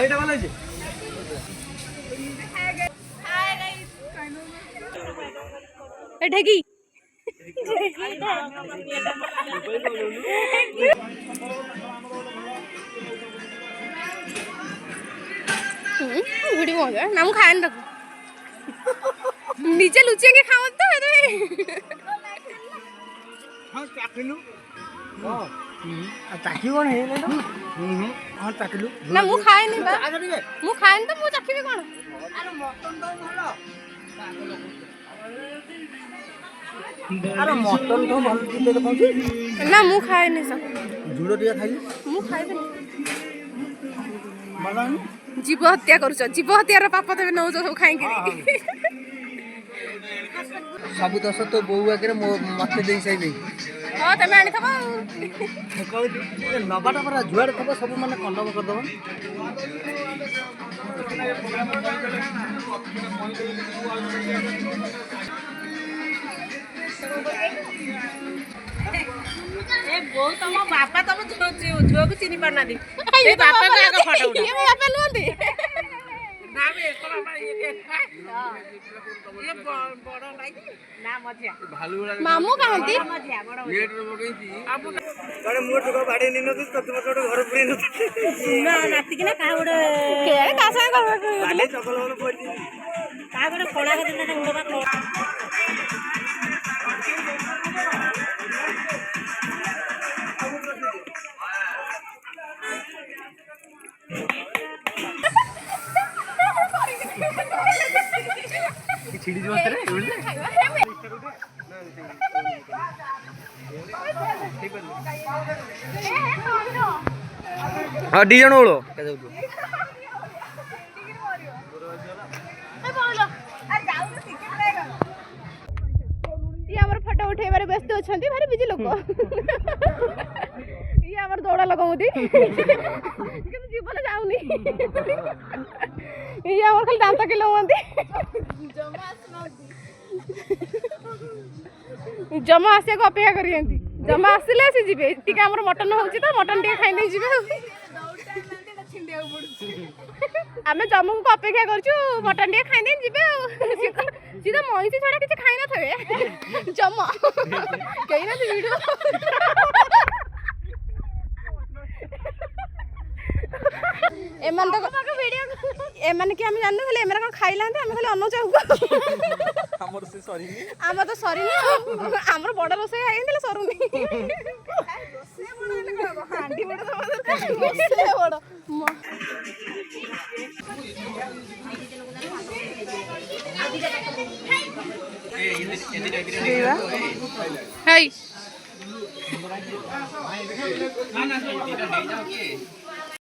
এইটা ভালো হয়েছে। এটা কি ভিডিও মজা না ମୁଁ ଖାଏନି ତାକୁ ନିଜେ ଲୁଚେଇକି ଖାଅ ତ ହଁ ଚାଖିଲୁ ହଁ ଚାଖି କଣ ହେଇଗଲା ହଁ ଚାଖିଲୁ ନା ମୁଁ ଖାଏନି ବା ମୁଁ ଖାଏନି ତ ମୁଁ ଚାଖିବି କଣ ଆରେ ମଟନ ତ ଭଲ ଆରେ ମଟନ ତ ଭଲ ଟିକେ ଦେଖଉଛି ନା ମୁଁ ଖାଏନି ସବୁ ଝୁଳ ଟିକେ ଖାଇଲି ମୁଁ ଖାଇବିନି ଭଲ ଜୀବ ହତ୍ୟା କରୁଛ ଜୀବ ହତ୍ୟାର ପାପ ତମେ ନଉଛ ସବୁ ଖାଇକିରି ସବୁ ଦୋଷ ତୋ ବୋଉ ଆଗରେ ମତେ ଦେଇ ସାଇଲେଇ ହଁ ତମେ ଆଣିଥିବ ଆଉ ନବାଟା ପରା ଯୁଆଡ଼େ ଥିବ ସବୁ ମାନେ କଣ୍ଡମ କରିଦେବ ବୋଉ ତମ ବାପା ତମ ଝିଅକୁ ଚିହ୍ନି ପାରୁନାହାନ୍ତି ସେ ବାପାକୁ ଆଗ ଫଟୋ ଉଠା ବାପା ନୁହନ୍ତି ନା ବେ ଏକ ବାପା ଇଏ ବଡ ଭାଇ ନା ମଝିଆ ମାମୁଁ କାହାନ୍ତି ମଝିଆ ବଡ ମାନେ ମୁଁ ଟୁକା ବାଡି ନିନୁ ତତେ ମତେ ଗୋଟେ ଘର ପୁରେଇ ନୁ ନା ନାତିକି ନା କାହା ଗୋଟେ କେଆଣି କା ସାଙ୍ଗେ ବାଡି ଚକଲ ହଲ ପଡି କାହା ଗୋଟେ ଖଣା କରିଦେଲା ତା ମୁଣ୍ଡ ବା छिड़ी जो तेरे हां डी जण ओळो का जाऊ ये हमर फोटो उठेबारे व्यस्त अछंती भारी बिजी लोक ये हमर दौड़ा लगाउदी किंतु जीवन जाउनी ये हमर खाली दांत किलो होंदी जमा आसे को अपेक्षा करियंती जमा आसिले से जिबे टिके हमर मटन होउची त मटन टिके खाइ नै जिबे आमे जमू को अपेक्षा करछु मटन टिके खाइ नै जिबे सीधा मईसी छडा किछ खाइ न थवे जमा कहि ना वीडियो एमन तो वीडियो एमन के हम जाननु खाली एमन कोन खाइलांते हम खाली अन्न चाहू हमर से सॉरी आम तो सरी हमर बड़ रोसे आइले सरुनी रोसे बड़ हांडी बड़ रोसे बड़ हाय ना ना